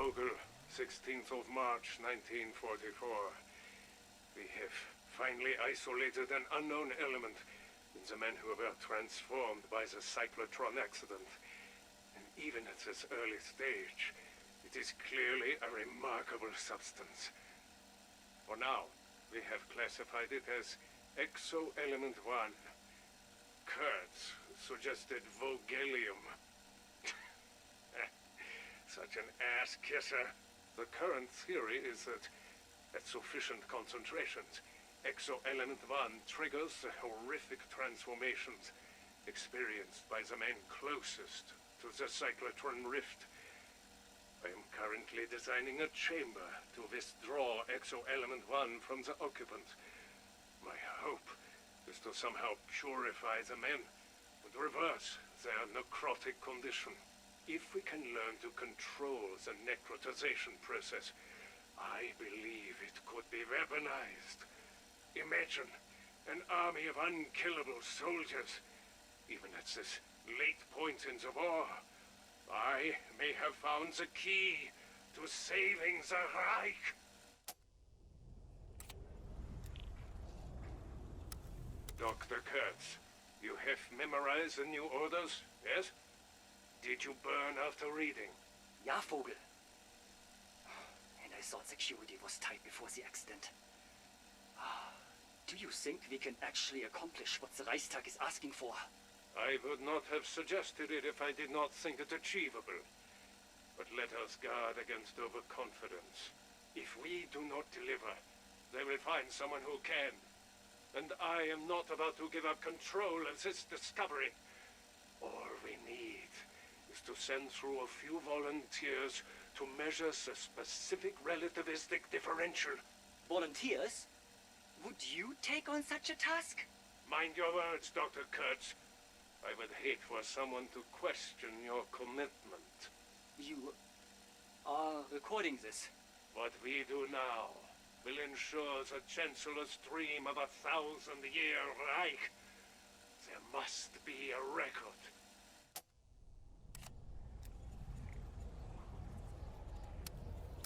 Vogel, 16th of March, 1944. We have finally isolated an unknown element in the men who were transformed by the cyclotron accident. And even at this early stage, it is clearly a remarkable substance. For now, we have classified it as Exo-Element 1. Kurtz suggested Vogelium. Such an ass-kisser. The current theory is that at sufficient concentrations, Exo-Element 1 triggers the horrific transformations experienced by the men closest to the cyclotron rift. I am currently designing a chamber to withdraw Exo-Element 1 from the occupant. My hope is to somehow purify the men and reverse their necrotic condition. If we can learn to control the necrotization process, I believe it could be weaponized. Imagine an army of unkillable soldiers. Even at this late point in the war, I may have found the key to saving the Reich. Dr. Kurtz, you have memorized the new orders, yes? Did you burn after reading? Ja, Vogel. And I thought security was tight before the accident. Do you think we can actually accomplish what the Reichstag is asking for? I would not have suggested it if I did not think it achievable. But let us guard against overconfidence. If we do not deliver, they will find someone who can. And I am not about to give up control of this discovery. All we need is to send through a few volunteers to measure the specific relativistic differential. Volunteers? Would you take on such a task? Mind your words, Dr. Kurtz. I would hate for someone to question your commitment. You are recording this. What we do now will ensure the Chancellor's dream of 1,000-year Reich. There must be a record.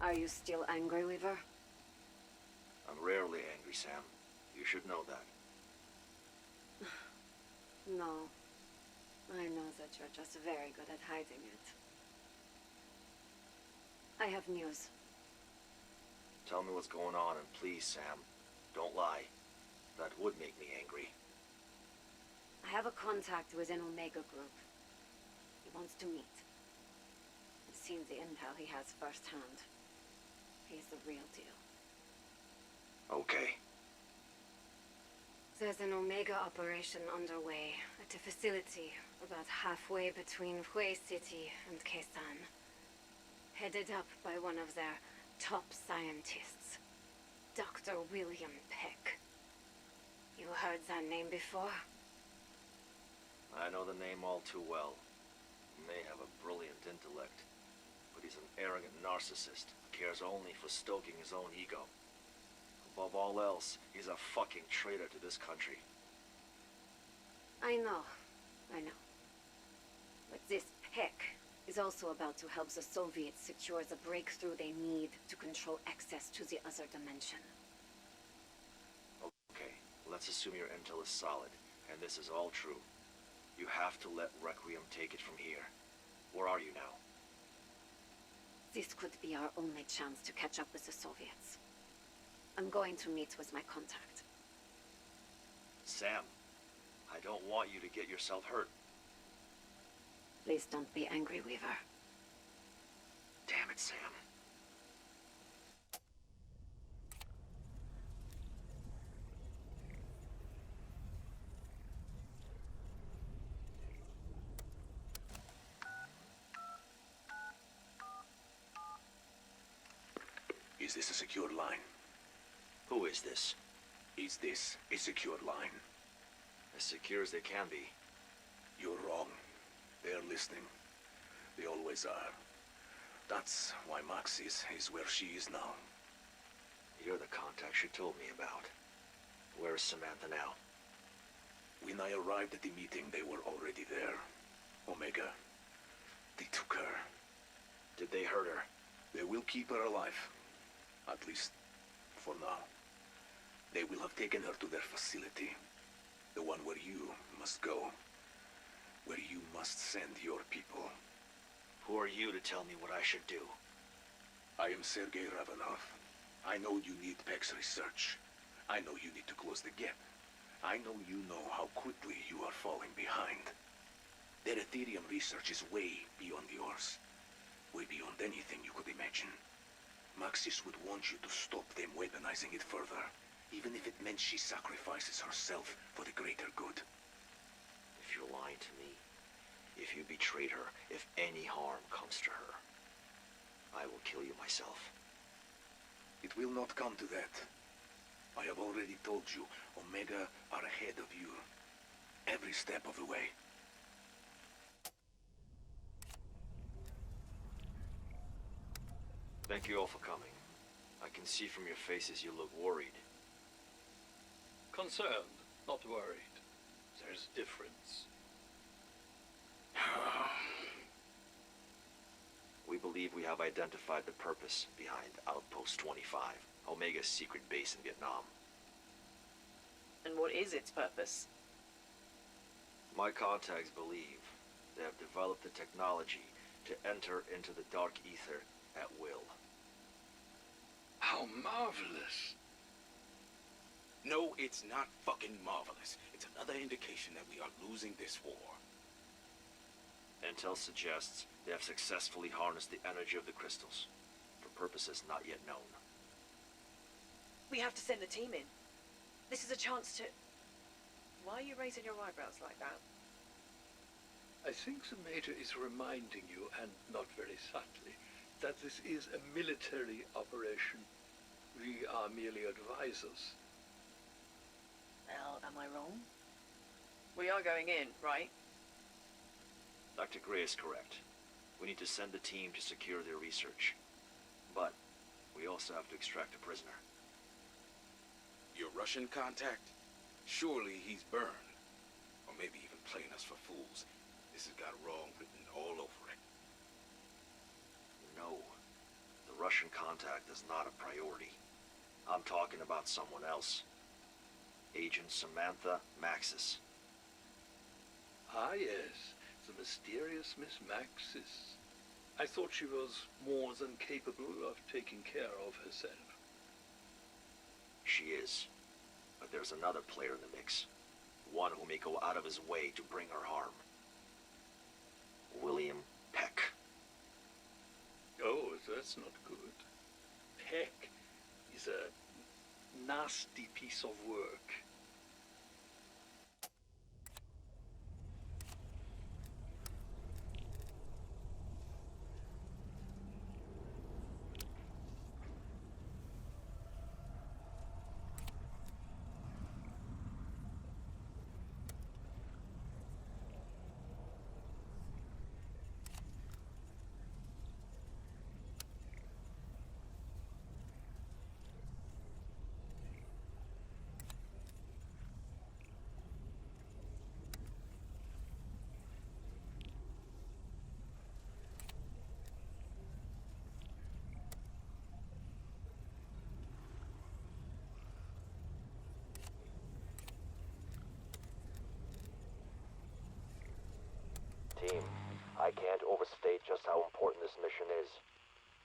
Are you still angry, Weaver? I'm rarely angry, Sam. You should know that. No. I know that you're just very good at hiding it. I have news. Tell me what's going on, and please, Sam, don't lie. That would make me angry. I have a contact within Omega Group. He wants to meet. I've seen the intel he has firsthand. He's the real deal. Okay. There's an Omega operation underway at a facility about halfway between Hue City and Khe Sanh. Headed up by one of their top scientists, Dr. William Peck. You heard that name before? I know the name all too well. He may have a brilliant intellect, but he's an arrogant narcissist who cares only for stoking his own ego. Above all else, he's a fucking traitor to this country. I know. But this Peck is also about to help the Soviets secure the breakthrough they need to control access to the other dimension. Okay, let's assume your intel is solid, and this is all true. You have to let Requiem take it from here. Where are you now? This could be our only chance to catch up with the Soviets. I'm going to meet with my contact. Sam, I don't want you to get yourself hurt. Please don't be angry, Weaver. Damn it, Sam. Is this a secured line? Who is this? Is this a secured line? As secure as they can be. You're wrong. They're listening. They always are. That's why Maxis is where she is now. You're the contact she told me about. Where is Samantha now? When I arrived at the meeting, they were already there. Omega. They took her. Did they hurt her? They will keep her alive. At least, for now. They will have taken her to their facility. The one where you must go. Where you must send your people. Who are you to tell me what I should do? I am Sergei Ravenov. I know you need Peck's research. I know you need to close the gap. I know you know how quickly you are falling behind. Their Aetherium research is way beyond yours. Way beyond anything you could imagine. Maxis would want you to stop them weaponizing it further, even if it meant she sacrifices herself for the greater good. If you're lying to me, if you betrayed her, if any harm comes to her, I will kill you myself. It will not come to that. I have already told you, Omega are ahead of you. Every step of the way. Thank you all for coming. I can see from your faces you look worried. Concerned, not worried. There's a difference. We believe we have identified the purpose behind Outpost 25, Omega's secret base in Vietnam. And what is its purpose? My contacts believe they have developed the technology to enter into the dark ether at will. How marvelous! No, it's not fucking marvelous. It's another indication that we are losing this war. Intel suggests they have successfully harnessed the energy of the crystals, for purposes not yet known. We have to send the team in. This is a chance to... Why are you raising your eyebrows like that? I think the Major is reminding you, and not very subtly, that this is a military operation. We are merely advisors. Well, am I wrong? We are going in, right? Dr. Gray is correct. We need to send a team to secure their research. But we also have to extract a prisoner. Your Russian contact? Surely he's burned. Or maybe even playing us for fools. This has got wrong written all over it. No. The Russian contact is not a priority. I'm talking about someone else. Agent Samantha Maxis. Ah, yes. The mysterious Miss Maxis. I thought she was more than capable of taking care of herself. She is. But there's another player in the mix. One who may go out of his way to bring her harm. William Peck. Oh, that's not good. Peck is a nasty piece of work. Team, I can't overstate just how important this mission is.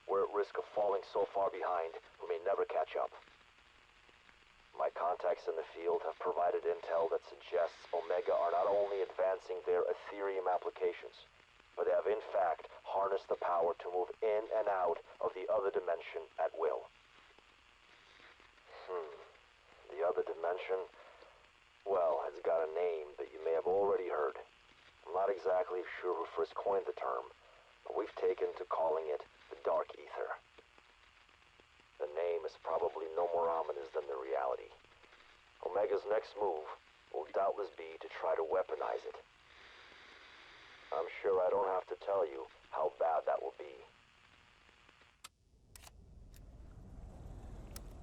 We're at risk of falling so far behind, we may never catch up. My contacts in the field have provided intel that suggests Omega are not only advancing their Aetherium applications, but they have in fact harnessed the power to move in and out of the other dimension at will. The other dimension? Well, it's got a name that you may have already heard. I'm not exactly sure who first coined the term, but we've taken to calling it the Dark Ether. The name is probably no more ominous than the reality. Omega's next move will doubtless be to try to weaponize it. I'm sure I don't have to tell you how bad that will be.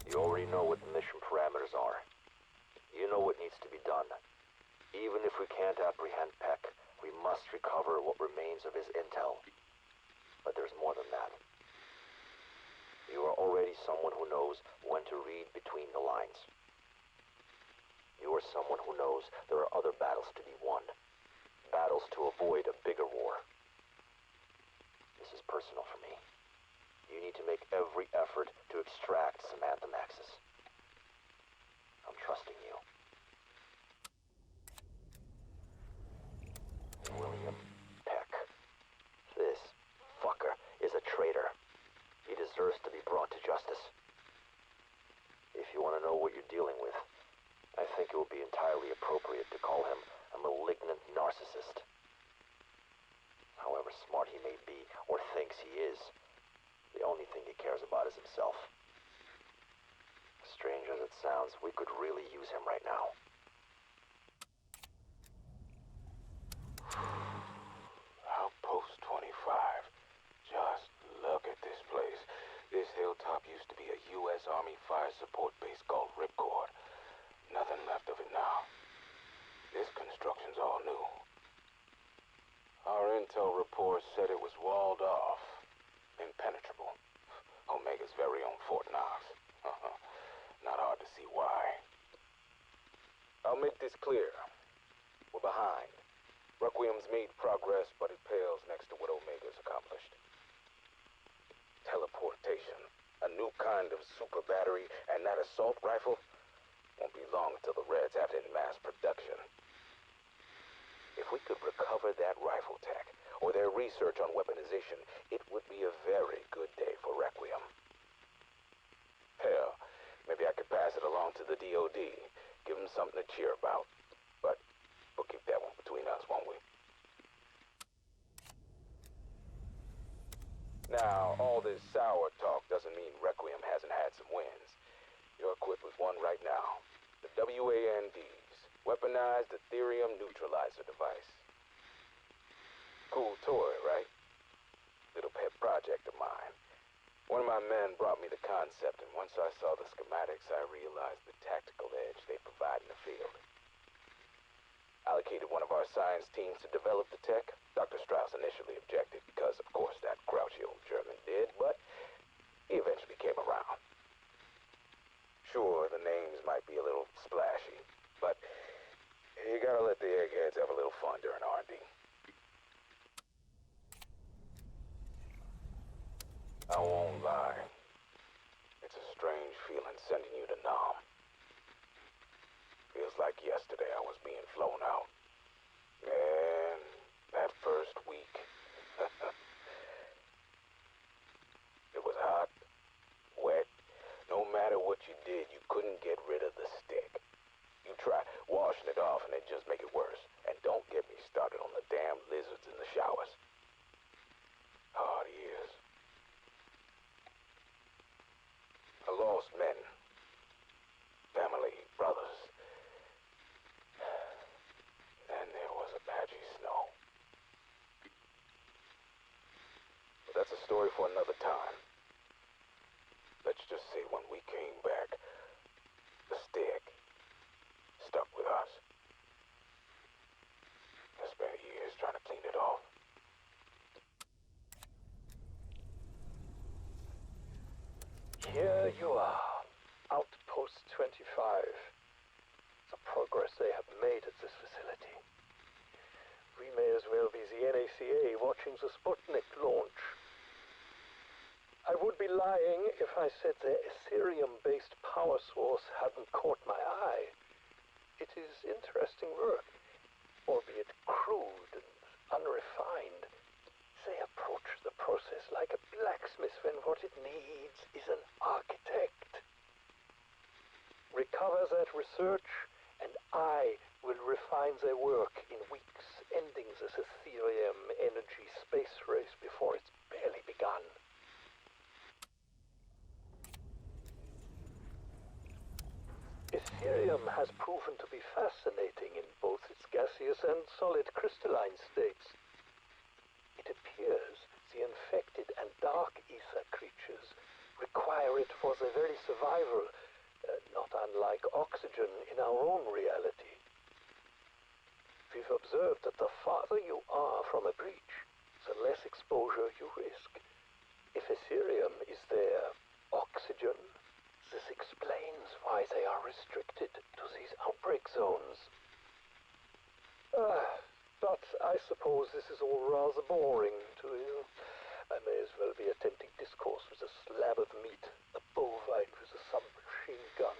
You already know what the mission parameters are. You know what needs to be done. Even if we can't apprehend Peck, we must recover what remains of his intel. But there's more than that. You are already someone who knows when to read between the lines. You are someone who knows there are other battles to be won. Battles to avoid a bigger war. This is personal for me. You need to make every effort to extract Samantha Maxis. I'm trusting you. William Peck. This fucker is a traitor. He deserves to be brought to justice. If you want to know what you're dealing with, I think it would be entirely appropriate to call him a malignant narcissist. However smart he may be, or thinks he is, the only thing he cares about is himself. Strange as it sounds, we could really use him right now. Outpost 25. Just look at this place. This hilltop used to be a U.S. Army fire support base called Ripcord. Nothing left of it now. This construction's all new. Our intel report said it was walled off. Impenetrable. Omega's very own Fort Knox. Not hard to see why. I'll make this clear. We're behind. Requiem's made progress, but it pales next to what Omega's accomplished. Teleportation, a new kind of super battery, and that assault rifle won't be long until the Reds have it in mass production. If we could recover that rifle tech, or their research on weaponization, it would be a very good day for Requiem. Hell, maybe I could pass it along to the DOD, give them something to cheer about. But we'll keep that one between us, won't we? Now, all this sour talk doesn't mean Requiem hasn't had some wins. You're equipped with one right now. The W.A.N.D's weaponized Aetherium neutralizer device. Cool toy, right? Little pet project of mine. One of my men brought me the concept, and once I saw the schematics, I realized the tactical edge they provide in the field. Allocated one of our science teams to develop the tech. Dr. Strauss initially objected because, of course, that grouchy old German did, but he eventually came around. Sure, the names might be a little splashy, but you gotta let the eggheads have a little fun during R&D. I won't lie. It's a strange feeling sending you to Nam. Feels like yesterday I was being flown out. Man, that first week. It was hot, wet. No matter what you did, you couldn't get rid of the stick. You try washing it off and it just make it worse. And don't get me started on the damn lizards in the showers. Hard years. I lost men. Family, brothers. And there was Apache snow. But that's a story for another time. Let's just say when we came back, the stick stuck with us. I spent years trying to clean it off. Here you are, Outpost 25. The progress they have made at this facility. We may as well be the NACA watching the Sputnik launch. I would be lying if I said their Aetherium-based power source hadn't caught my eye. It is interesting work, albeit crude and unrefined. They approach the process like a blacksmith when what it needs is an architect. Recover that research, and I will refine their work in weeks, ending this Aetherium energy space race before it's barely begun. Aetherium has proven to be fascinating in both its gaseous and solid crystalline states. It appears the infected and dark ether creatures require it for their very survival, not unlike oxygen in our own reality. We've observed that the farther you are from a breach, the less exposure you risk. If Aetherium is there, oxygen. This explains why they are restricted to these outbreak zones. But I suppose this is all rather boring to you. I may as well be attempting discourse with a slab of meat, a bovine with a submachine gun.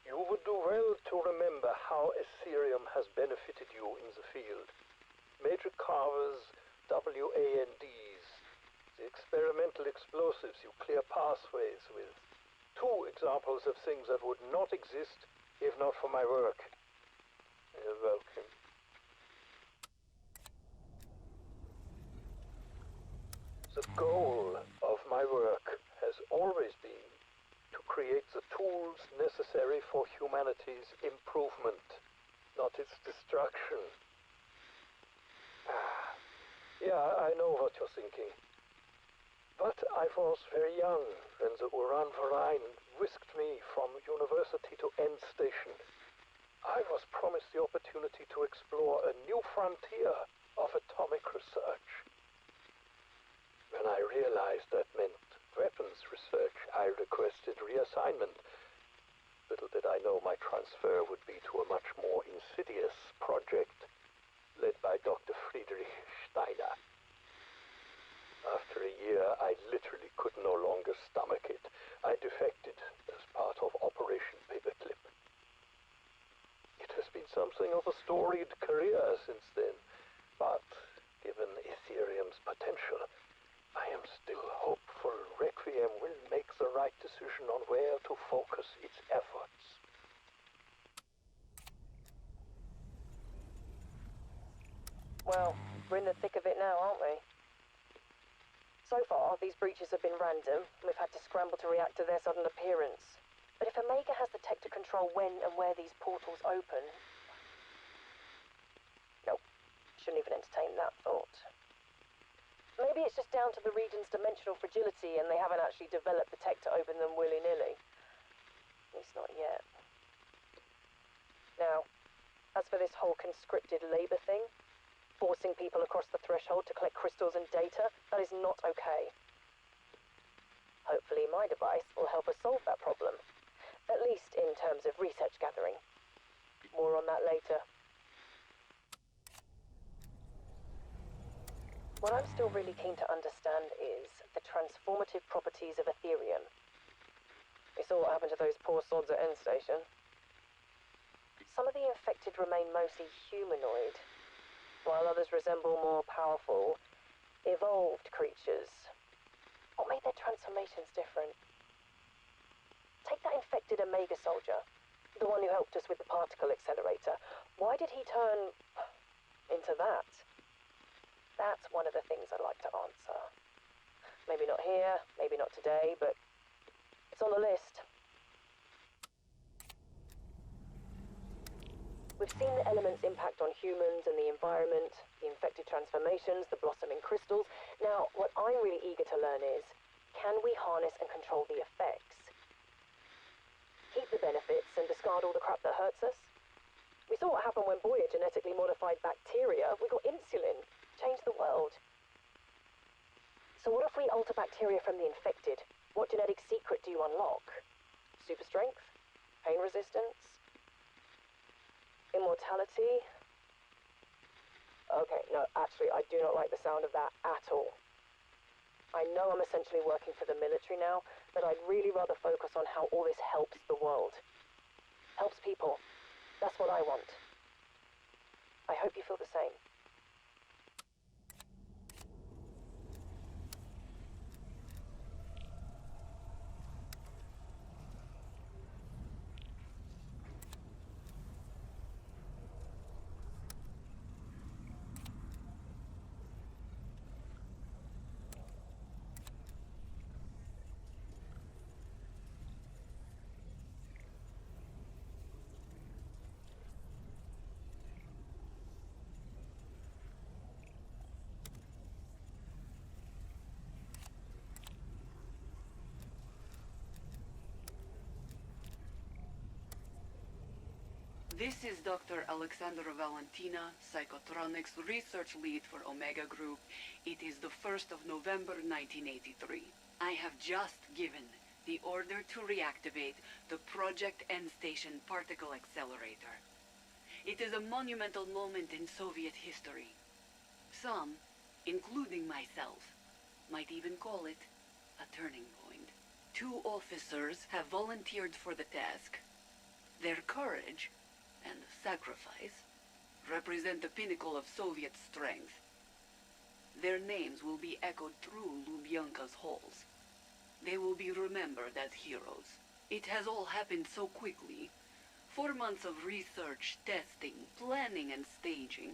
You would do well to remember how Aetherium has benefited you in the field. Major carvers, W.A.N.Ds, the experimental explosives you clear pathways with. 2 examples of things that would not exist if not for my work. You're welcome. The goal of my work has always been to create the tools necessary for humanity's improvement, not its destruction. Yeah, I know what you're thinking. But I was very young when the Uran Verein whisked me from university to End Station. I was promised the opportunity to explore a new frontier of atomic research. When I realized that meant weapons research, I requested reassignment. Little did I know my transfer would be to a much more insidious project, led by Dr. Friedrich Steiner. After a year, I literally could no longer stomach it. I defected as part of Operation Paperclip. It has been something of a storied career since then, but given Aetherium's potential, I am still hopeful Requiem will make the right decision on where to focus its efforts. Well, we're in the thick of it now, aren't we? So far, these breaches have been random, and we've had to scramble to react to their sudden appearance. But if Omega has the tech to control when and where these portals open... Nope. Shouldn't even entertain that thought. Maybe it's just down to the region's dimensional fragility and they haven't actually developed the tech to open them willy-nilly. At least not yet. Now, as for this whole conscripted labor thing, forcing people across the threshold to collect crystals and data, that is not okay. Hopefully my device will help us solve that problem. At least in terms of research gathering. More on that later. What I'm still really keen to understand is the transformative properties of Aetherium. We saw what happened to those poor sods at End Station. Some of the infected remain mostly humanoid, while others resemble more powerful, evolved creatures. What made their transformations different? Take that infected Omega soldier, the one who helped us with the particle accelerator. Why did he turn into that? That's one of the things I'd like to answer. Maybe not here, maybe not today, but it's on the list. We've seen the element's impact on humans and the environment, the infected transformations, the blossoming crystals. Now, what I'm really eager to learn is, can we harness and control the effects? Keep the benefits and discard all the crap that hurts us? We saw what happened when Boyer genetically modified bacteria. We got insulin. Changed the world. So what if we alter bacteria from the infected? What genetic secret do you unlock? Super strength? Pain resistance? Immortality? Okay, no, actually, I do not like the sound of that at all. I know I'm essentially working for the military now, but I'd really rather focus on how all this helps the world. Helps people. That's what I want. I hope you feel the same. This is Dr. Alexandra Valentina, Psychotronics Research Lead for Omega Group. It is the 1st of November, 1983. I have just given the order to reactivate the Project End Station Particle Accelerator. It is a monumental moment in Soviet history. Some, including myself, might even call it a turning point. 2 officers have volunteered for the task. Their courage and sacrifice represent the pinnacle of Soviet strength. Their names will be echoed through Lubyanka's halls. They will be remembered as heroes. It has all happened so quickly. 4 months of research, testing, planning, and staging.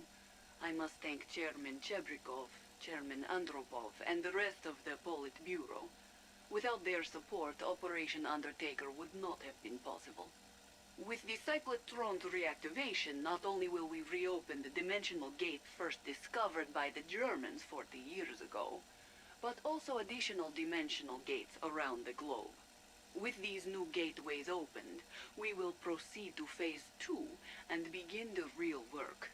I must thank Chairman Chebrikov, Chairman Andropov, and the rest of the Politburo. Without their support, Operation Undertaker would not have been possible. With the cyclotron's reactivation, not only will we reopen the dimensional gate first discovered by the Germans 40 years ago, but also additional dimensional gates around the globe. With these new gateways opened, we will proceed to Phase 2 and begin the real work.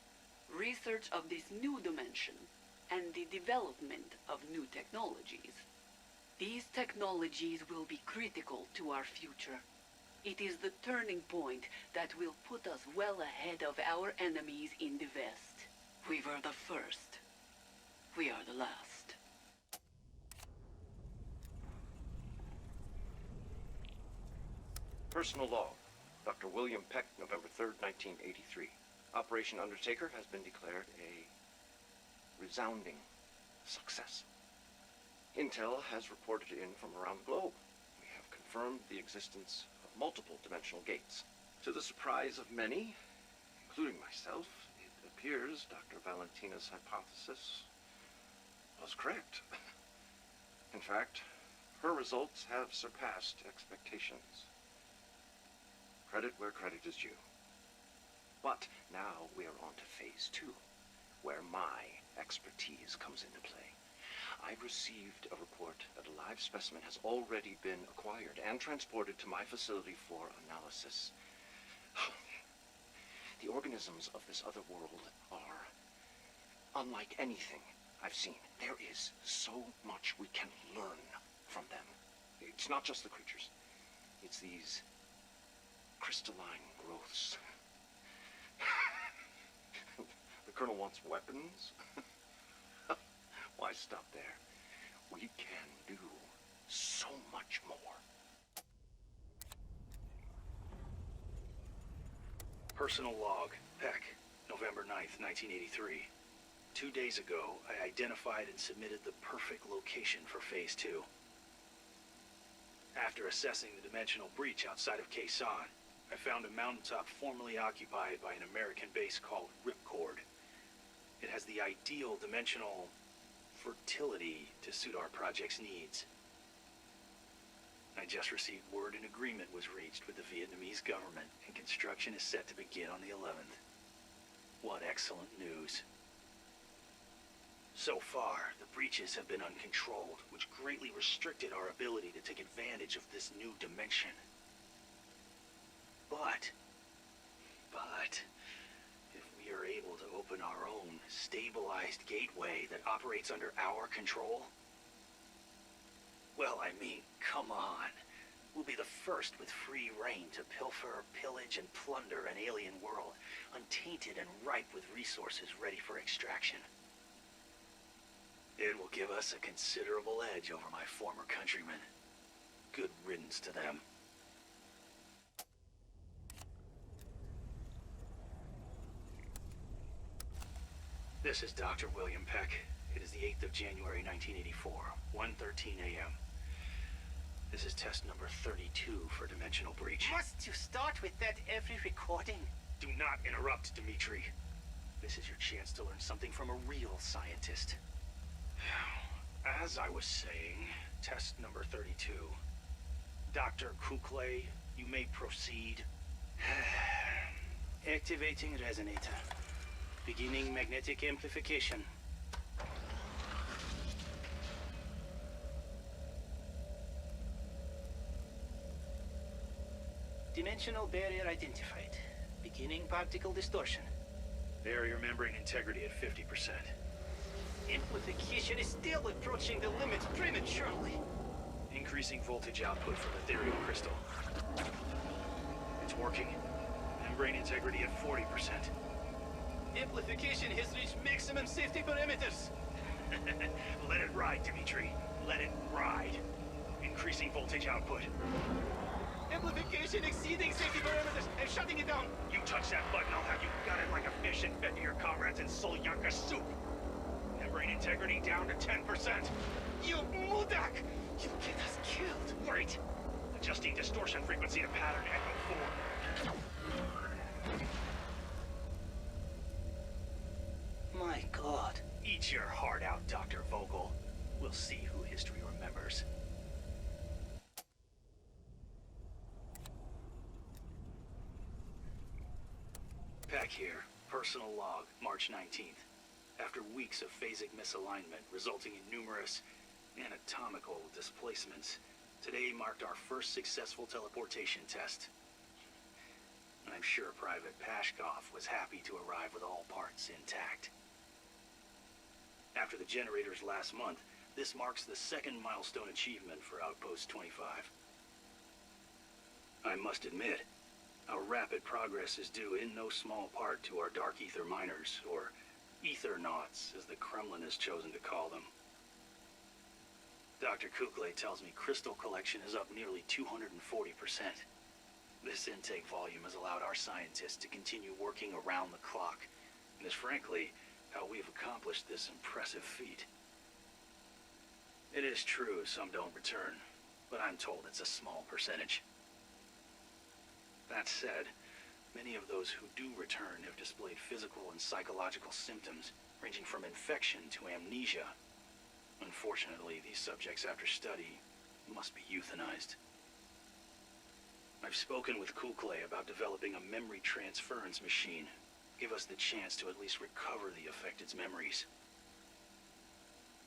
Research of this new dimension and the development of new technologies. These technologies will be critical to our future. It is the turning point that will put us well ahead of our enemies in the West. We were the first. We are the last. Personal log. Dr. William Peck, November 3rd, 1983. Operation Undertaker has been declared a resounding success. Intel has reported in from around the globe. We have confirmed the existence of multiple dimensional gates. To the surprise of many, including myself, it appears Dr. Valentina's hypothesis was correct. In fact, her results have surpassed expectations. Credit where credit is due. But now we are on to Phase 2, where my expertise comes into play. I've received a report that a live specimen has already been acquired and transported to my facility for analysis. The organisms of this other world are unlike anything I've seen. There is so much we can learn from them. It's not just the creatures. It's these crystalline growths. The Colonel wants weapons? Why stop there? We can do so much more. Personal log, Peck, November 9th, 1983. 2 days ago, I identified and submitted the perfect location for Phase 2. After assessing the dimensional breach outside of Khe Sanh, I found a mountaintop formerly occupied by an American base called Ripcord. It has the ideal dimensional fertility to suit our project's needs. I just received word an agreement was reached with the Vietnamese government, and construction is set to begin on the 11th. What excellent news. So far, the breaches have been uncontrolled, which greatly restricted our ability to take advantage of this new dimension. But, if we are able to open our own stabilized gateway that operates under our control, well, I mean, come on. We'll be the first with free reign to pilfer, pillage, and plunder an alien world, untainted and ripe with resources ready for extraction. It will give us a considerable edge over my former countrymen. Good riddance to them. This is Dr. William Peck. It is the 8th of January, 1984, 1:13 a.m. This is test number 32 for dimensional breach. Must you start with that every recording? Do not interrupt, Dmitri. This is your chance to learn something from a real scientist. As I was saying, test number 32. Dr. Kuhlklay, you may proceed. Activating resonator. Beginning magnetic amplification. Dimensional barrier identified. Beginning particle distortion. Barrier membrane integrity at 50%. Amplification is still approaching the limit prematurely. Increasing voltage output from Aetherium crystal. It's working. Membrane integrity at 40%. Amplification has reached maximum safety parameters. Let it ride, Dimitri. Let it ride. Increasing voltage output. Amplification exceeding safety parameters. I'm shutting it down. You touch that button, I'll have you gutted like a fish and fed to your comrades in Solyanka soup. Membrane integrity down to 10%. You mudak! You get us killed. Right. Adjusting distortion frequency to pattern echo 4. My God. Eat your heart out, Dr. Vogel. We'll see who history remembers. Peck here. Personal log, March 19th. After weeks of phasic misalignment resulting in numerous anatomical displacements, today marked our first successful teleportation test. I'm sure Private Pashkov was happy to arrive with all parts intact. After the generators last month, this marks the second milestone achievement for Outpost 25. I must admit, our rapid progress is due in no small part to our Dark Ether miners, or Aethernauts, as the Kremlin has chosen to call them. Dr. Kuhlklay tells me crystal collection is up nearly 240%. This intake volume has allowed our scientists to continue working around the clock, and is frankly how we've accomplished this impressive feat. It is true some don't return, but I'm told it's a small percentage. That said, many of those who do return have displayed physical and psychological symptoms, ranging from infection to amnesia. Unfortunately, these subjects after study must be euthanized. I've spoken with Kuhlklay about developing a memory transference machine. Give us the chance to at least recover the affected's memories.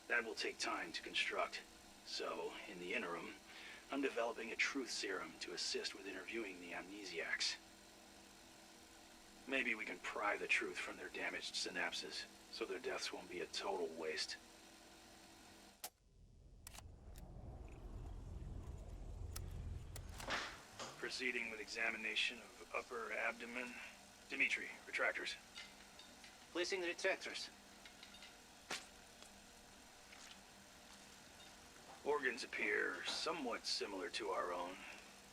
That will take time to construct, so in the interim, I'm developing a truth serum to assist with interviewing the amnesiacs. Maybe we can pry the truth from their damaged synapses, so their deaths won't be a total waste. Proceeding with examination of upper abdomen. Dimitri, retractors. Placing the retractors. Organs appear somewhat similar to our own,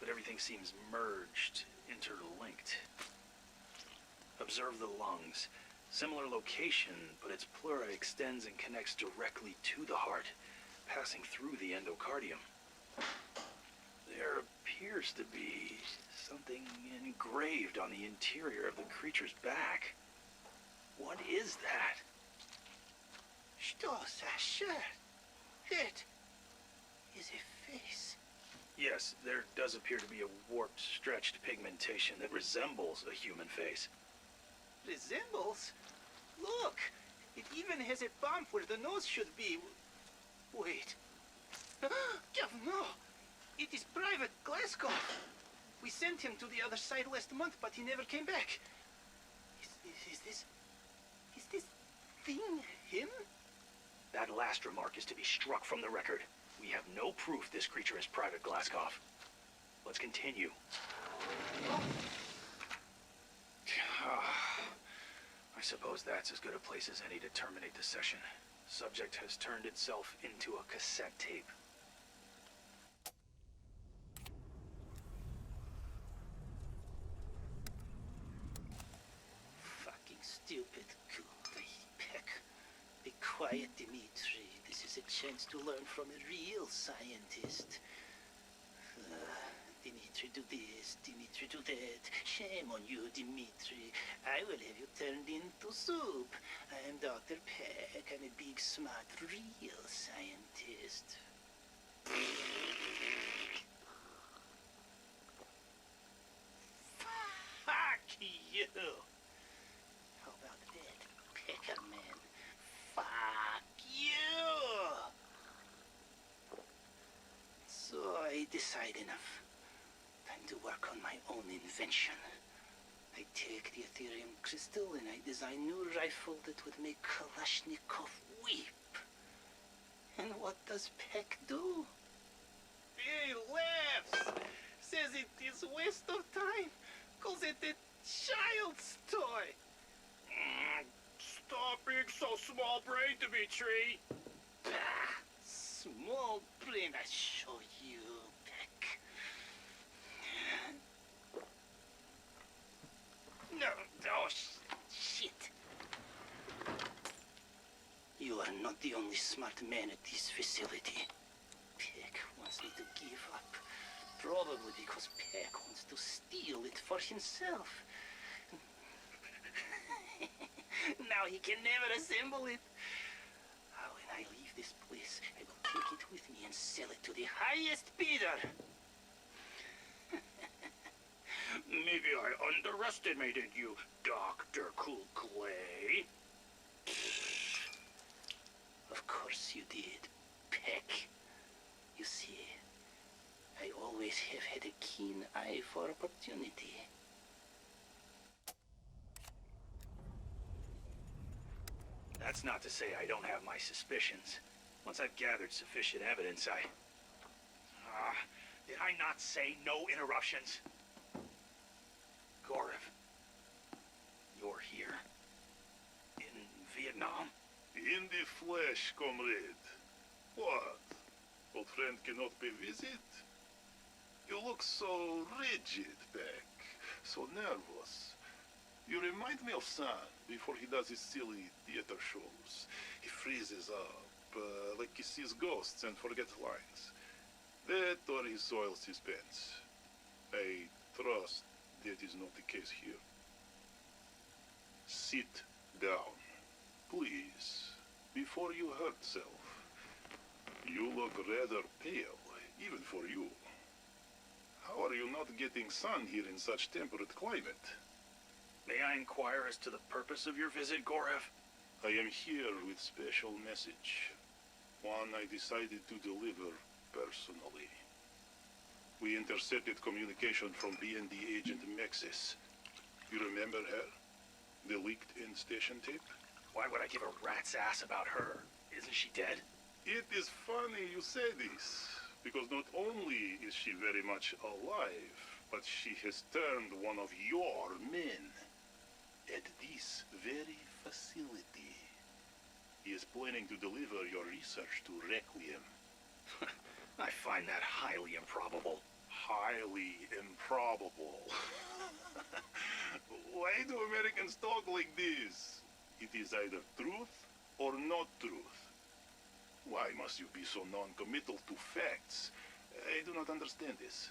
but everything seems merged, interlinked. Observe the lungs. Similar location, but its pleura extends and connects directly to the heart, passing through the endocardium. There appears to be something engraved on the interior of the creature's back. What is that? Что за shirt? It is a face. Yes, there does appear to be a warped, stretched pigmentation that resembles a human face. Resembles? Look! It even has a bump where the nose should be. Wait. No! It is Private Glasgow. We sent him to the other side last month, but he never came back. Is this thing him? That last remark is to be struck from the record. We have no proof this creature is Private Glasgow. Let's continue. I suppose that's as good a place as any to terminate the session. Subject has turned itself into a cassette tape. Fucking stupid. Peck. Be quiet, Dimitri. This is a chance to learn from a real scientist. Dimitri, do this. Dimitri, do that. Shame on you, Dimitri. I will have you turned into soup. I am Dr. Peck. I'm a big, smart, real scientist. Fuck you! How about that, Peckerman? Fuck you! So I decide enough. Time to work on my own invention. I take the Aetherium crystal and I design new rifle that would make Kalashnikov weep. And what does Peck do? it is waste of time, cause it a child's toy. Stop being so small-brained, Dimitri. Small brain, I show you, Peck. No, oh, shit. You are not the only smart man at this facility. Peck wants me to give up. Probably because Peck wants to steal it for himself. Now he can never assemble it. When I leave this place, I will take it with me and sell it to the highest bidder. Maybe I underestimated you, Dr. Kuhlklay. Of course you did, Peck. You see, I always have had a keen eye for opportunity. That's not to say I don't have my suspicions. Once I've gathered sufficient evidence, did I not say no interruptions? Gorev, you're here. In Vietnam? In the flesh, comrade. What? Old friend cannot be visited? You look so rigid, Peck. So nervous. You remind me of San before he does his silly theater shows. He freezes up, like he sees ghosts and forgets lines. That or he soils his pants. I trust that is not the case here. Sit down, please, before you hurt self. You look rather pale, even for you. How are you not getting sun here in such temperate climate? May I inquire as to the purpose of your visit, Gorev? I am here with special message. One I decided to deliver personally. We intercepted communication from W.A.N.D agent Mexis. You remember her? The leaked in-station tape? Why would I give a rat's ass about her? Isn't she dead? It is funny you say this, because not only is she very much alive, but she has turned one of your men. At this very facility. He is planning to deliver your research to Requiem. I find that highly improbable. Highly improbable. Why do Americans talk like this? It is either truth or not truth. Why must you be so non-committal to facts? I do not understand this.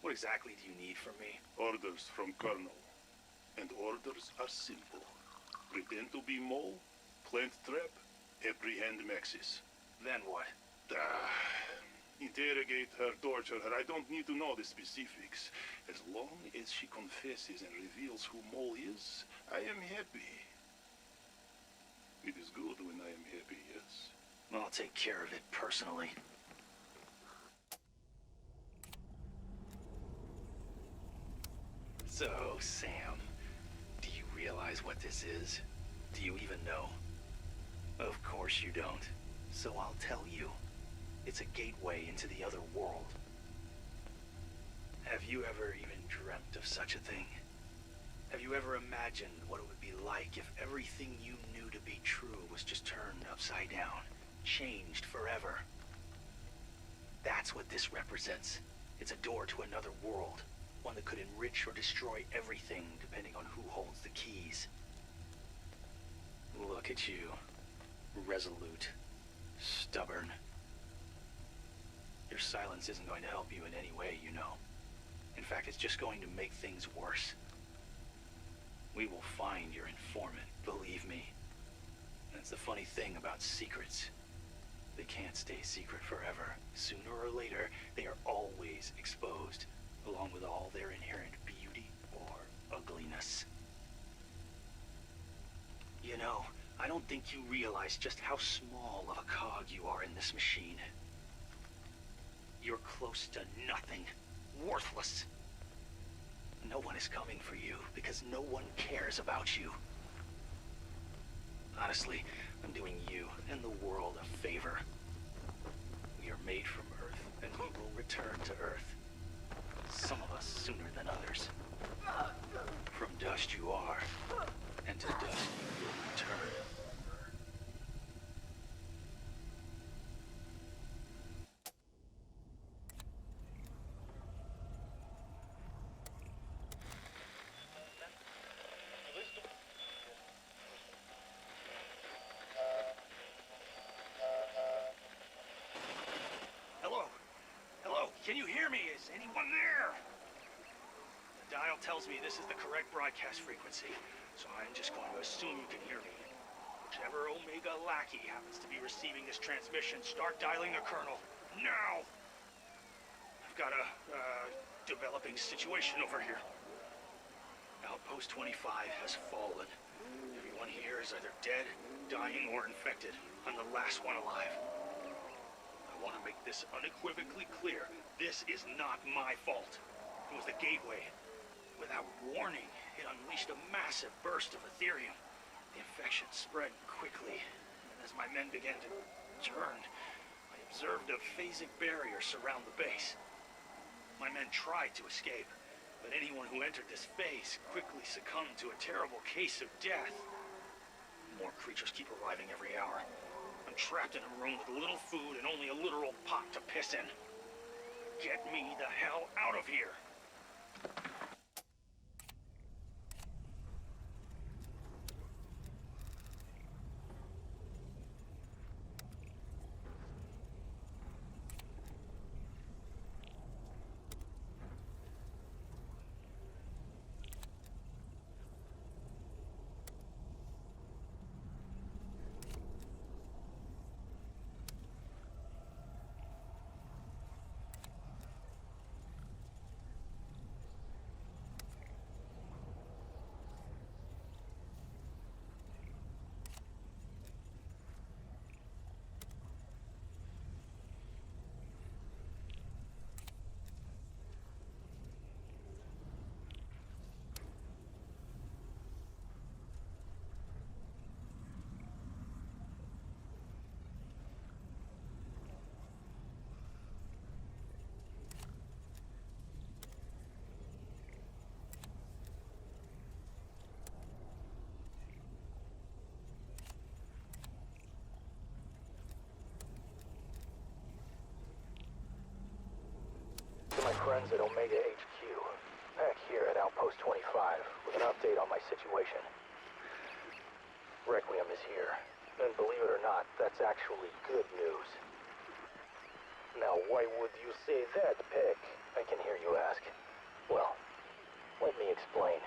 What exactly do you need from me? Orders from Colonel. And orders are simple. Pretend to be Mole, plant trap, apprehend Mexis. Then what? Interrogate her, torture her. I don't need to know the specifics. As long as she confesses and reveals who Mole is, I am happy. It is good when I am happy, yes? I'll take care of it personally. So, Sam, do you realize what this is? Do you even know? Of course you don't. So I'll tell you. It's a gateway into the other world. Have you ever even dreamt of such a thing? Have you ever imagined what it would be like if everything you knew to be true was just turned upside down, changed forever? That's what this represents. It's a door to another world, one that could enrich or destroy everything depending on who holds the keys. Look at you. Resolute. Stubborn. Your silence isn't going to help you in any way, you know. In fact, it's just going to make things worse. We will find your informant, believe me. That's the funny thing about secrets. They can't stay secret forever. Sooner or later, they are always exposed, along with all their inherent beauty or ugliness. You know, I don't think you realize just how small of a cog you are in this machine. You're close to nothing. Worthless. No one is coming for you because no one cares about you. Honestly, I'm doing you and the world a favor. We are made from Earth, and we will return to Earth. Some hear me? Is anyone there? The dial tells me this is the correct broadcast frequency, so I'm just going to assume you can hear me. Whichever Omega lackey happens to be receiving this transmission, start dialing the Colonel. Now! I've got a, developing situation over here. Outpost 25 has fallen. Everyone here is either dead, dying, or infected. I'm the last one alive. I want to make this unequivocally clear. This is not my fault. It was the gateway. Without warning, it unleashed a massive burst of Aetherium. The infection spread quickly, and as my men began to turn, I observed a phasic barrier surround the base. My men tried to escape, but anyone who entered this phase quickly succumbed to a terrible case of death. More creatures keep arriving every hour. I'm trapped in a room with little food and only a literal pot to piss in. Get me the hell out of here! To my friends at Omega HQ, Peck here at Outpost 25 with an update on my situation. Requiem is here, and believe it or not, that's actually good news. Now, why would you say that, Peck? I can hear you ask. Well, let me explain.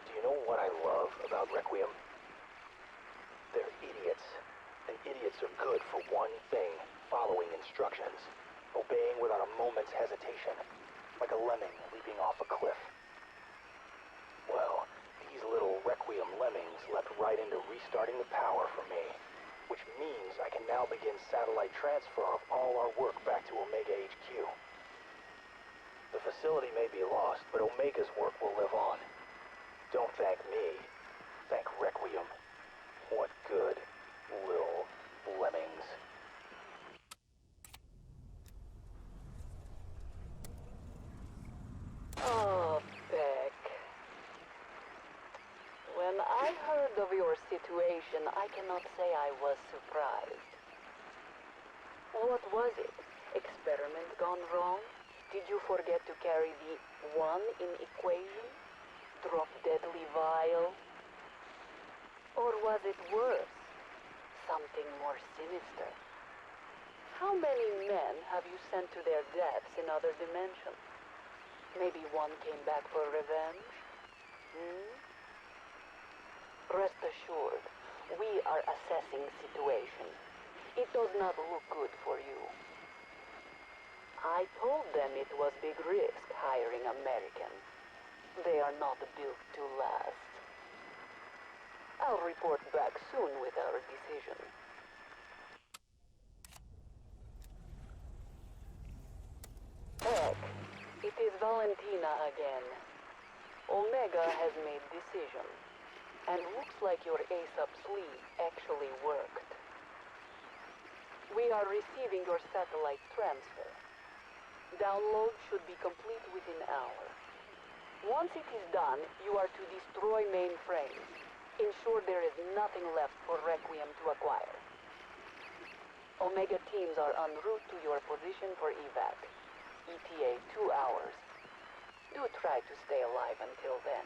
Do you know what I love about Requiem? They're idiots, and idiots are good for one thing: following instructions. Obeying without a moment's hesitation, like a lemming leaping off a cliff. Well, these little Requiem lemmings leapt right into restarting the power for me, which means I can now begin satellite transfer of all our work back to Omega HQ. The facility may be lost, but Omega's work will live on. Don't thank me, thank Requiem. What good, little lemmings. Oh, Peck. When I heard of your situation, I cannot say I was surprised. What was it? Experiment gone wrong? Did you forget to carry the 1 in equation? Drop deadly vial? Or was it worse? Something more sinister? How many men have you sent to their deaths in other dimensions? Maybe one came back for revenge? Rest assured, we are assessing situation. It does not look good for you. I told them it was big risk hiring Americans. They are not built to last. I'll report back soon with our decision. Peck. It is Valentina again. Omega has made decision, and looks like your ace up sleeve actually worked. We are receiving your satellite transfer. Download should be complete within hour. Once it is done, you are to destroy mainframe. Ensure there is nothing left for Requiem to acquire. Omega teams are en route to your position for evac. ETA 2 hours. Do try to stay alive until then.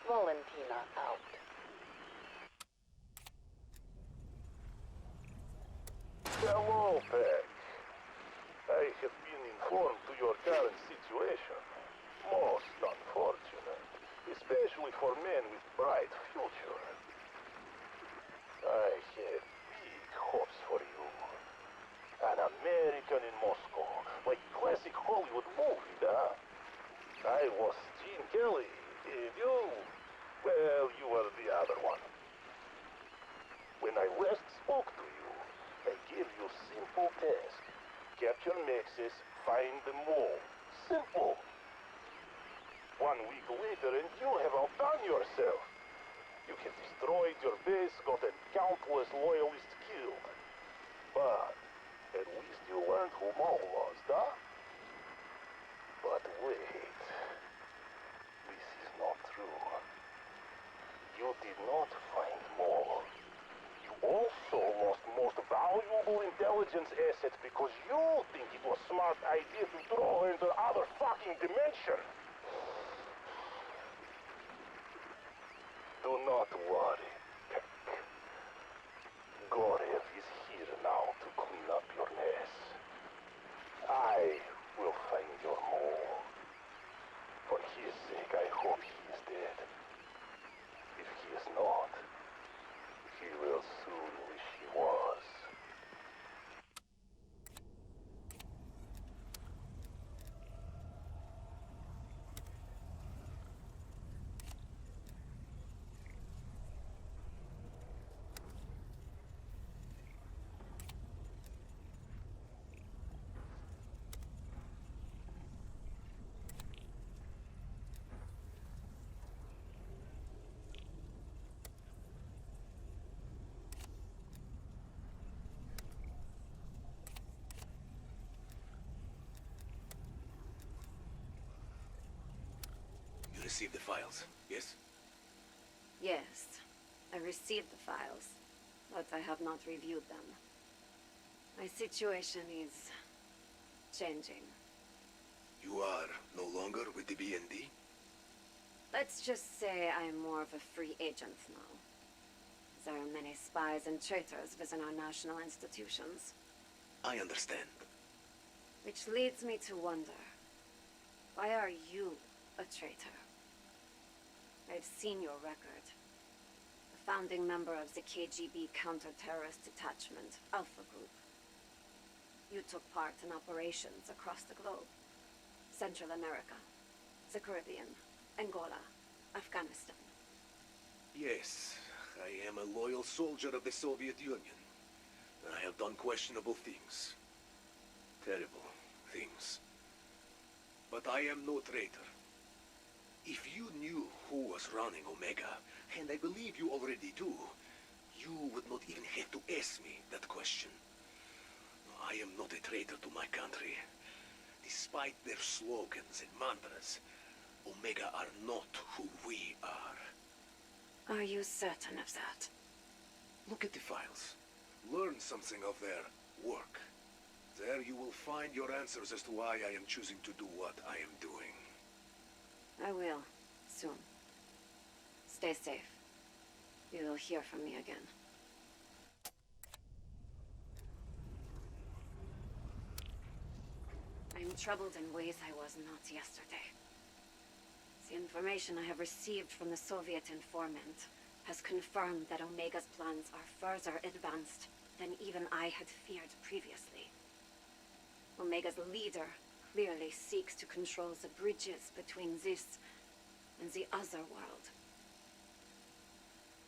Valentina out. Hello, Peck. I have been informed current situation. Most unfortunate, especially for men with bright future. I had big hopes for you. An American in Moscow, like classic Hollywood movie, huh? I was Gene Kelly, and you... well, you were the other one. When I last spoke to you, I gave you simple task. Capture Mexes, find them all. Simple. 1 week later and you have outdone yourself. You have destroyed your base, gotten countless loyalists killed. But at least you learned who Mo was, huh? But wait. This is not true. You did not find Mo. You also lost most valuable intelligence assets because you think it was a smart idea to throw her into other fucking dimension. Do not worry, Peck. Gorev is here now to clean up your mess. I will find your Mo. For his sake, I hope he is dead. If he is not, he will soon wish he was. You received the files, yes? Yes, I received the files, but I have not reviewed them. My situation is changing. You are no longer with the W.A.N.D? Let's just say I'm more of a free agent now. There are many spies and traitors within our national institutions. I understand. Which leads me to wonder, why are you a traitor? I've seen your record. A founding member of the KGB counter-terrorist detachment, Alpha Group. You took part in operations across the globe. Central America, the Caribbean, Angola, Afghanistan. Yes, I am a loyal soldier of the Soviet Union. I have done questionable things. Terrible things. But I am no traitor. If you knew who was running Omega, and I believe you already do, you would not even have to ask me that question. I am not a traitor to my country. Despite their slogans and mantras, Omega are not who we are. Are you certain of that? Look at the files. Learn something of their work. There you will find your answers as to why I am choosing to do what I am doing. I will, soon. Stay safe. You will hear from me again. I'm troubled in ways I was not yesterday. The information I have received from the Soviet informant has confirmed that Omega's plans are further advanced than even I had feared previously. Omega's leader clearly seeks to control the bridges between this and the other world.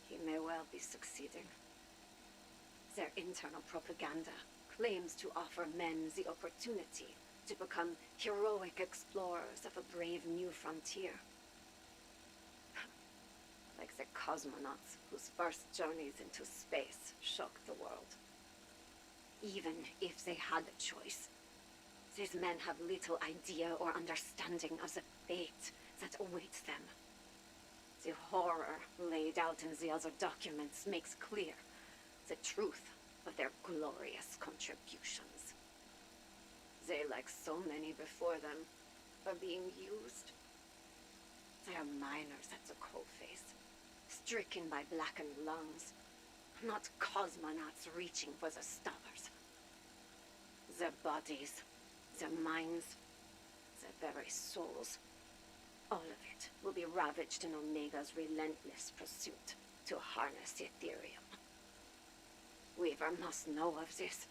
He may well be succeeding. Their internal propaganda claims to offer men the opportunity to become heroic explorers of a brave new frontier. Like the cosmonauts whose first journeys into space shocked the world. Even if they had a choice, these men have little idea or understanding of the fate that awaits them. The horror laid out in the other documents makes clear the truth of their glorious contributions. They, like so many before them, are being used. They are miners at the coalface, stricken by blackened lungs, not cosmonauts reaching for the stars. Their bodies, their minds, their very souls. All of it will be ravaged in Omega's relentless pursuit to harness Aetherium. Weaver must know of this.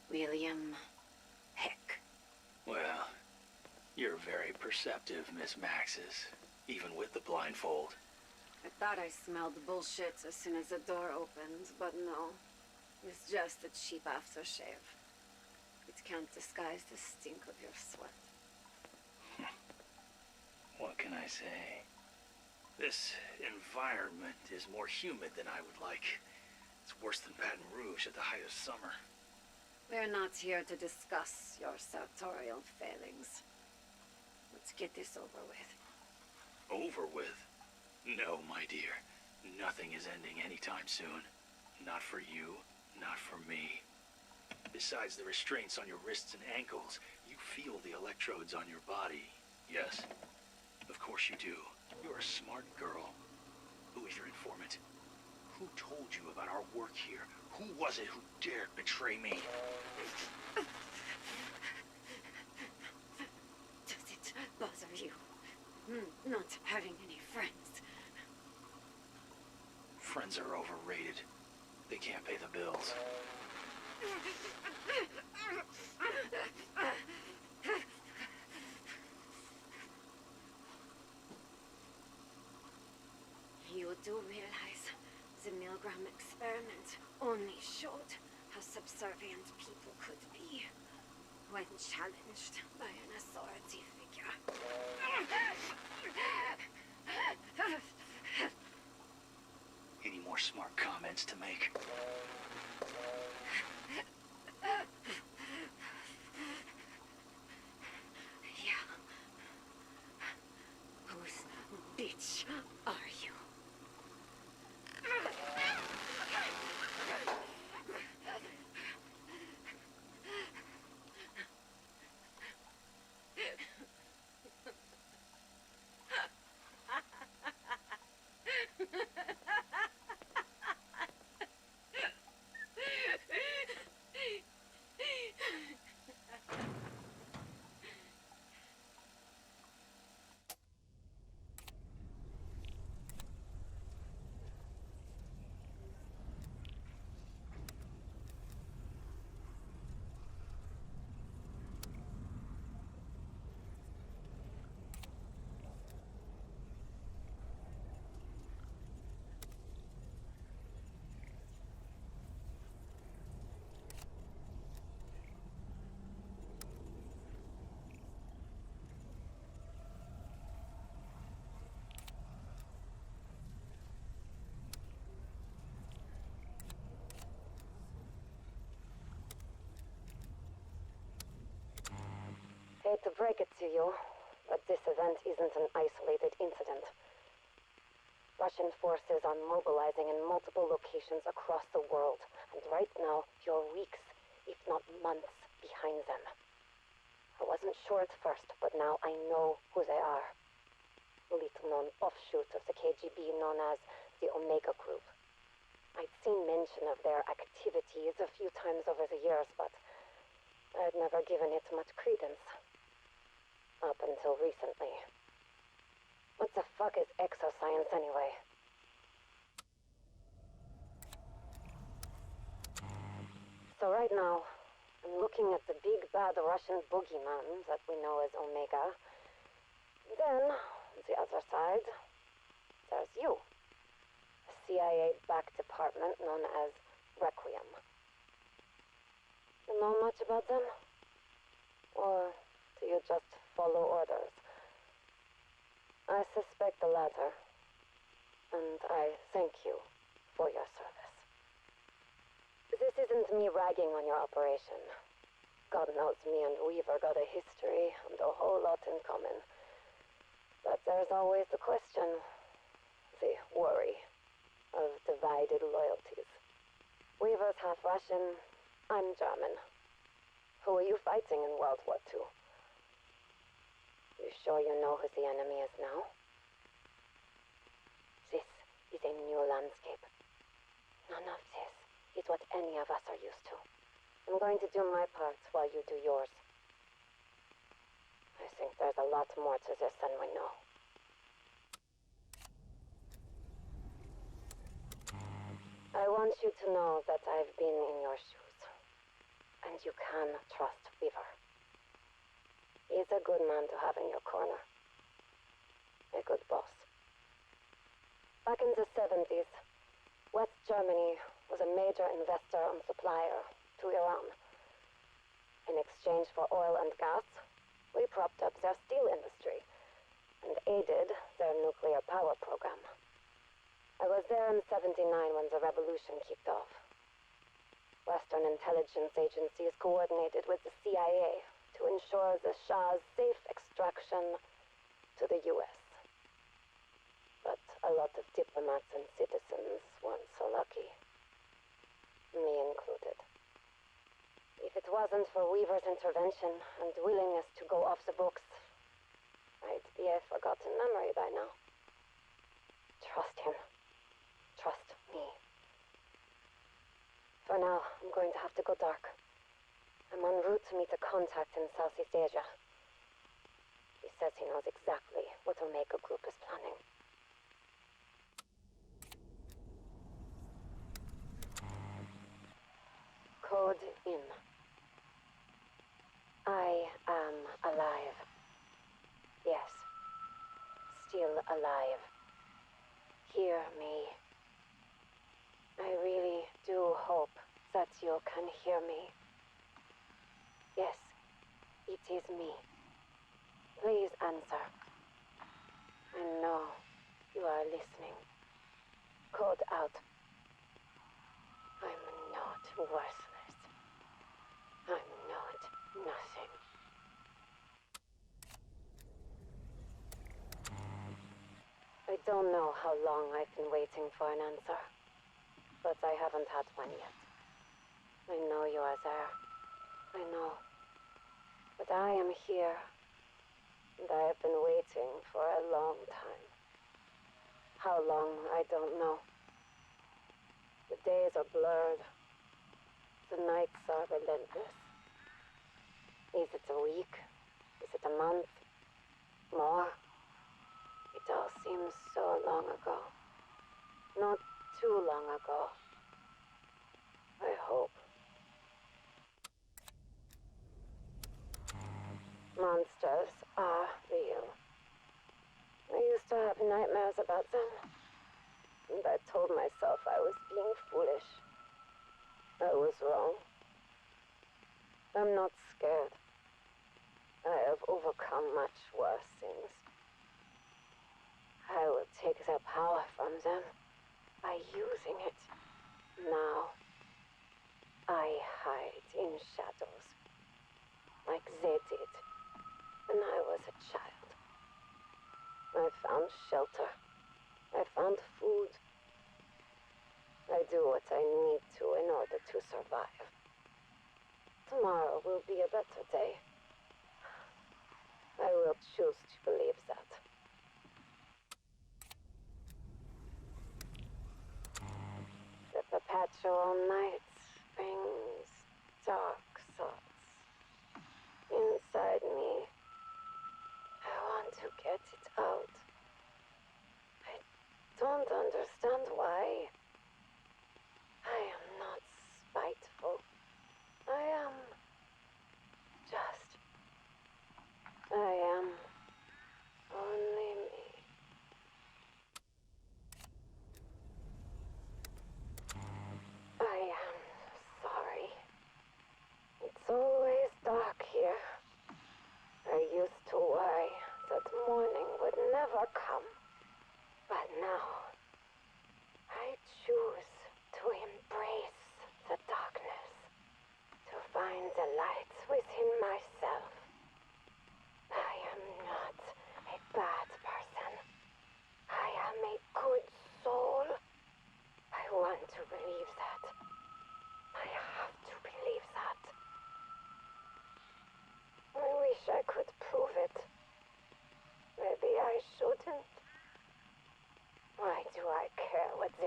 William Peck. Well, you're very perceptive, Miss Maxis, even with the blindfold. I thought I smelled bullshit as soon as the door opened, but no. It's just a cheap aftershave. It can't disguise the stink of your sweat. What can I say? This environment is more humid than I would like. It's worse than Baton Rouge at the height of summer. We're not here to discuss your sartorial failings. Let's get this over with. Over with? No, my dear. Nothing is ending anytime soon. Not for you, not for me. Besides the restraints on your wrists and ankles, you feel the electrodes on your body, yes? Of course you do. You're a smart girl. Who is your informant? Who told you about our work here? Who was it who dared betray me? Does it bother you? Not having any friends? Friends are overrated. They can't pay the bills. You do realize the Milgram experiment only showed how subservient people could be when challenged by an authority figure. Any more smart comments to make? Yeah. Whose bitch are you? Hate to break it to you, but this event isn't an isolated incident. Russian forces are mobilizing in multiple locations across the world, and right now, you're weeks, if not months, behind them. I wasn't sure at first, but now I know who they are. A little-known offshoot of the KGB known as the Omega Group. I'd seen mention of their activities a few times over the years, but I'd never given it much credence. Up until recently. What the fuck is exoscience anyway? So right now, I'm looking at the big bad Russian boogeyman that we know as Omega. Then, on the other side, there's you. A CIA-backed department known as Requiem. You know much about them? Or do you just follow orders? I suspect the latter, and I thank you for your service. This isn't me ragging on your operation. God knows me and Weaver got a history and a whole lot in common. But there's always the question, the worry, of divided loyalties. Weaver's half Russian, I'm German. Who are you fighting in World War II? You sure you know who the enemy is now? This is a new landscape. None of this is what any of us are used to. I'm going to do my part while you do yours. I think there's a lot more to this than we know. I want you to know that I've been in your shoes. And you can trust Weaver. He's a good man to have in your corner. A good boss. Back in the 70s, West Germany was a major investor and supplier to Iran. In exchange for oil and gas, we propped up their steel industry and aided their nuclear power program. I was there in '79 when the revolution kicked off. Western intelligence agencies coordinated with the CIA to ensure the Shah's safe extraction to the US. But a lot of diplomats and citizens weren't so lucky. Me included. If it wasn't for Weaver's intervention and willingness to go off the books, I'd be a forgotten memory by now. Trust him. Trust me. For now, I'm going to have to go dark. I'm en route to meet a contact in Southeast Asia. He says he knows exactly what Omega Group is planning. Code in. I am alive. Yes. Still alive. Hear me. I really do hope that you can hear me. Yes, it is me. Please answer. I know you are listening. Code out. I'm not worthless. I'm not nothing. I don't know how long I've been waiting for an answer, but I haven't had one yet. I know you are there. I know. But I am here, and I have been waiting for a long time. How long, I don't know. The days are blurred. The nights are relentless. Is it a week? Is it a month? More? It all seems so long ago. Not too long ago. I hope. Monsters are real. I used to have nightmares about them. And I told myself I was being foolish. I was wrong. I'm not scared. I have overcome much worse things. I will take their power from them by using it. Now, I hide in shadows, like they did when I was a child. I found shelter. I found food. I do what I need to in order to survive. Tomorrow will be a better day. I will choose to believe that. The Perpetual Night brings dark thoughts inside me. I want to get it out. I don't understand why. I am not spiteful. I am just. I am only me. I am sorry.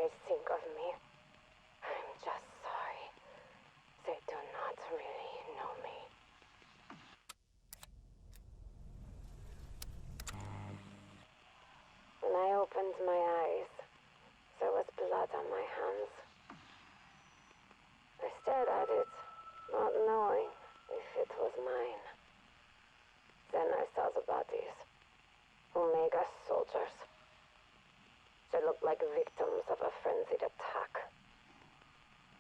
they think of me. I'm just sorry. They do not really know me. When I opened my eyes, there was blood on my hands. I stared at it, not knowing if it was mine. Then I saw the bodies. Omega soldiers. They looked like victims of a frenzied attack.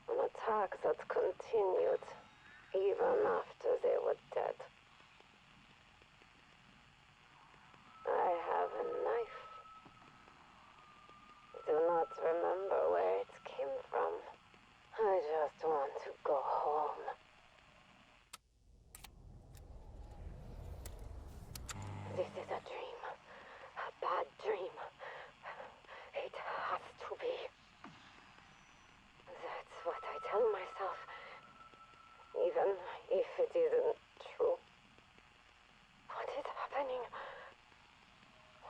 An attack that continued even after they were dead. I have a knife. Do not remember where it came from. I just want to go home. This is a dream. A bad dream. It has to be. That's what I tell myself. Even if it isn't true. What is happening?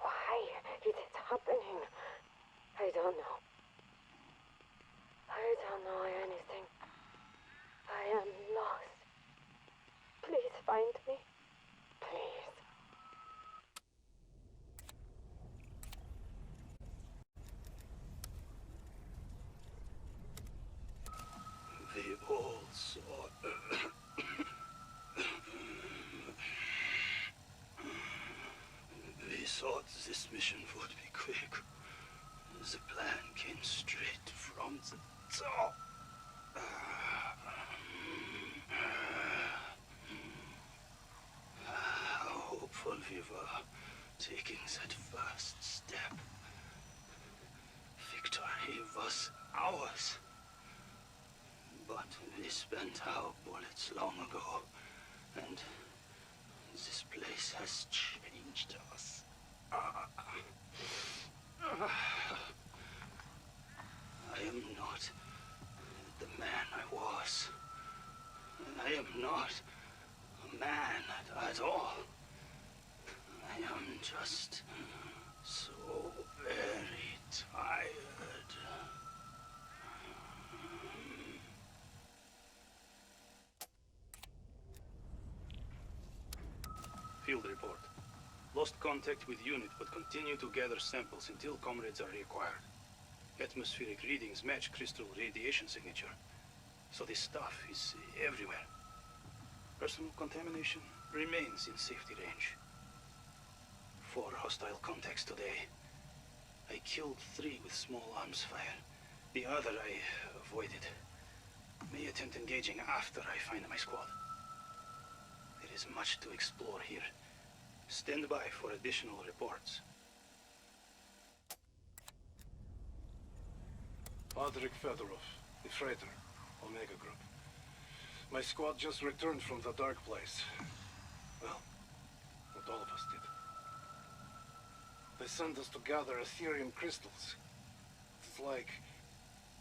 Why is it happening? I don't know. I don't know anything. I am lost. Please find me. Please. They all saw... We thought this mission would be quick. The plan came straight from the top. How hopeful we were taking that first step. Victory was ours. But we spent our bullets long ago, and this place has changed us. I am not the man I was. I am not a man at all. I am just so very tired. Field report. Lost contact with unit, but continue to gather samples until comrades are required. Atmospheric readings match crystal radiation signature. So this stuff is everywhere. Personal contamination remains in safety range. 4 hostile contacts today. I killed 3 with small arms fire. The other I avoided. May attempt engaging after I find my squad. There is much to explore here. Stand by for additional reports. Patrick Fedorov, the freighter, Omega Group. My squad just returned from the dark place. Well, what all of us did. They sent us to gather Aetherium crystals. It's like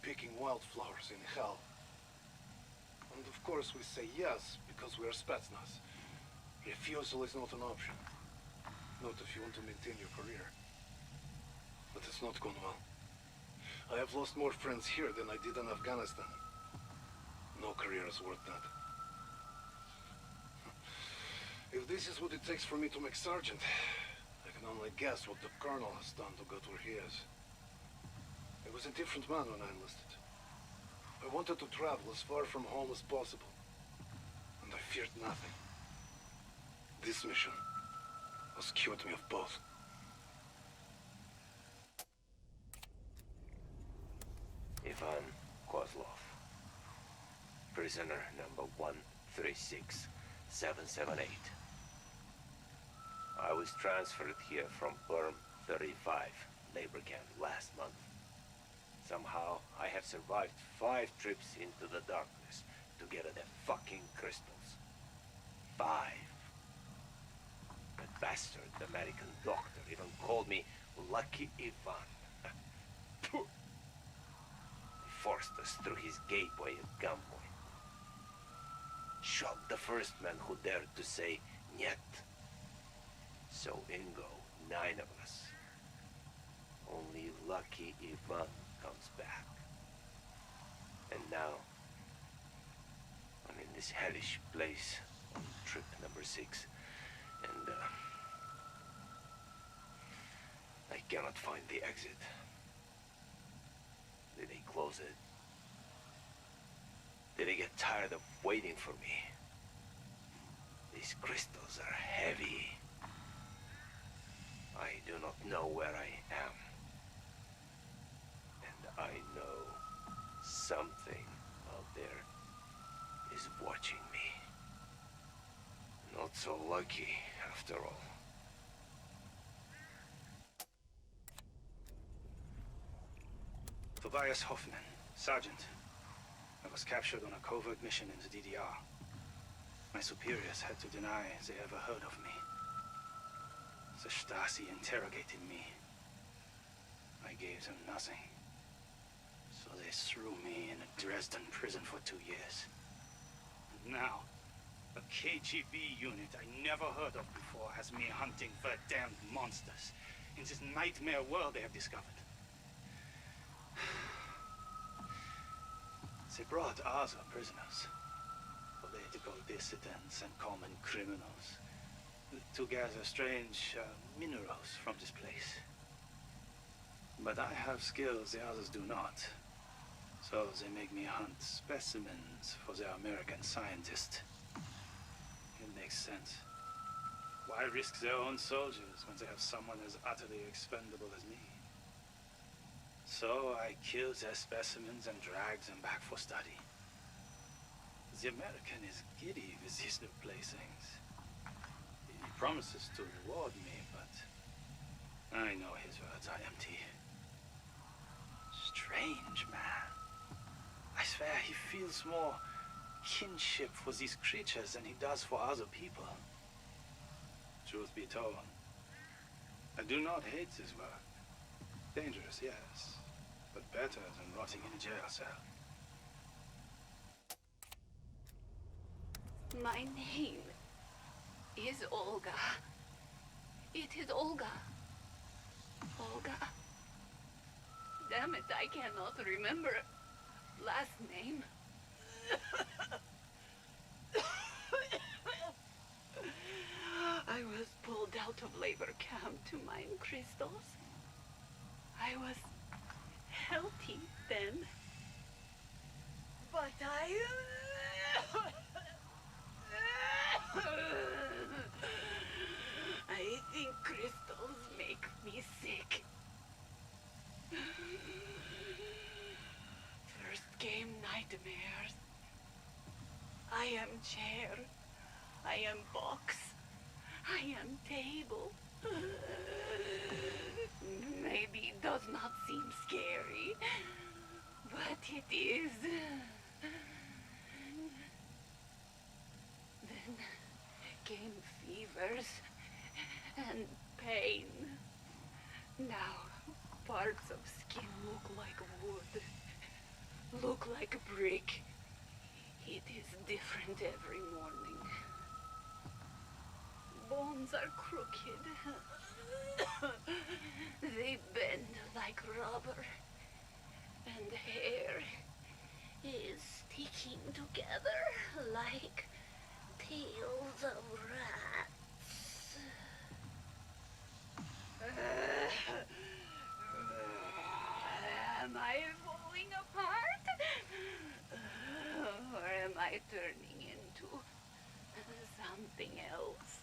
picking wildflowers in hell. And of course we say yes, because we are Spetsnaz. Refusal is not an option. Not if you want to maintain your career. But it's not gone well. I have lost more friends here than I did in Afghanistan. No career is worth that. If this is what it takes for me to make sergeant, I can only guess what the colonel has done to get where he is. I was a different man when I enlisted. I wanted to travel as far from home as possible. And I feared nothing. This mission has cured me of both. Ivan Kozlov. Prisoner number 136778. I was transferred here from Perm 35 labor camp last month. Somehow, I have survived 5 trips into the darkness to get at the fucking crystals. 5. That bastard American doctor even called me Lucky Ivan. He forced us through his gateway at gunpoint. Shot the first man who dared to say "Niet." So in go 9 of us. Only Lucky Ivan comes back. And now, I'm in this hellish place on trip number 6, and I cannot find the exit. Did they close it? Did they get tired of waiting for me? These crystals are heavy. I do not know where I am. And I know something out there is watching me. Not so lucky, after all. Tobias Hoffman, Sergeant. I was captured on a covert mission in the DDR. My superiors had to deny they ever heard of me. The Stasi interrogated me. I gave them nothing. So they threw me in a Dresden prison for 2 years. And now, a KGB unit I never heard of before has me hunting for damned monsters in this nightmare world they have discovered. They brought Aza prisoners, political dissidents and common criminals, to gather strange minerals from this place. But I have skills the others do not, so they make me hunt specimens for their American scientists. It makes sense. Why risk their own soldiers when they have someone as utterly expendable as me? So I killed their specimens and dragged them back for study. The American is giddy with these new playthings. He promises to reward me, but I know his words are empty. Strange man. I swear he feels more kinship for these creatures than he does for other people. Truth be told, I do not hate this work. Dangerous, yes, but better than rotting in a jail cell. My name is Olga. It is Olga. Olga. Damn it, I cannot remember last name. I was pulled out of labor camp to mine crystals. I was healthy then. But I think crystals make me sick. First came nightmares. I am chair. I am box. I am table. Maybe it does not seem scary, but it is. Then came fevers and pain. Now, parts of skin look like wood, look like a brick. It is different every morning. Bones are crooked. They bend like rubber. And hair is sticking together like tails of rats. Am I falling apart? Or am I turning into something else?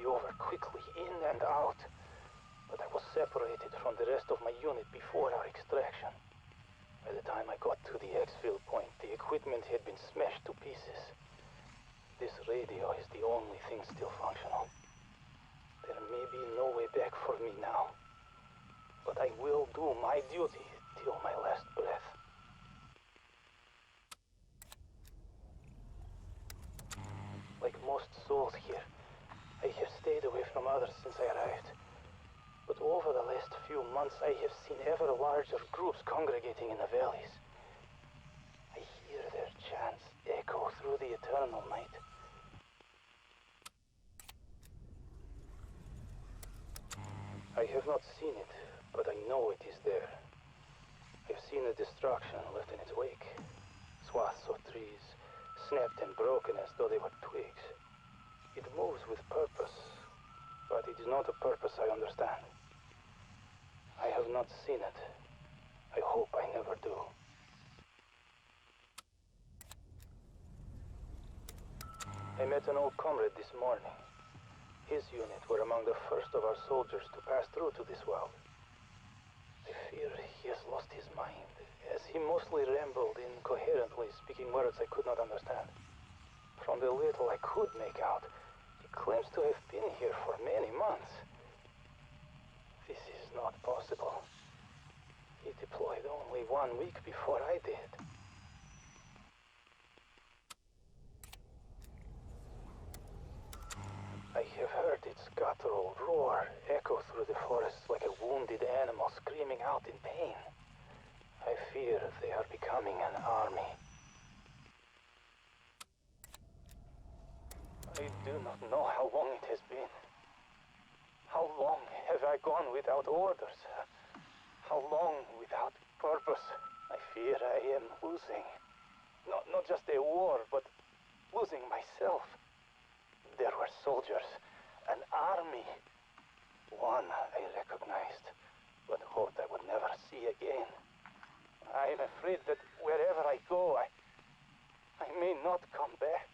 be over quickly, in and out. But I was separated from the rest of my unit before our extraction. By the time I got to the exfil point, the equipment had been smashed to pieces. This radio is the only thing still functional. There may be no way back for me now. But I will do my duty till my last breath. Like most souls here, I have stayed away from others since I arrived. But over the last few months, I have seen ever larger groups congregating in the valleys. I hear their chants echo through the eternal night. I have not seen it, but I know it is there. I've seen the destruction left in its wake. Swaths of trees, snapped and broken as though they were twigs. It moves with purpose, but it is not a purpose I understand. I have not seen it. I hope I never do. I met an old comrade this morning. His unit were among the first of our soldiers to pass through to this world. I fear he has lost his mind, as he mostly rambled incoherently, speaking words I could not understand. From the little I could make out, he claims to have been here for many months. This is not possible. He deployed only 1 week before I did. I have heard its guttural roar echo through the forests like a wounded animal screaming out in pain. I fear they are becoming an army. I do not know how long it has been. How long have I gone without orders? How long without purpose? I fear I am losing. Not just a war, but losing myself. There were soldiers, an army. One I recognized, but hoped I would never see again. I am afraid that wherever I go, I may not come back.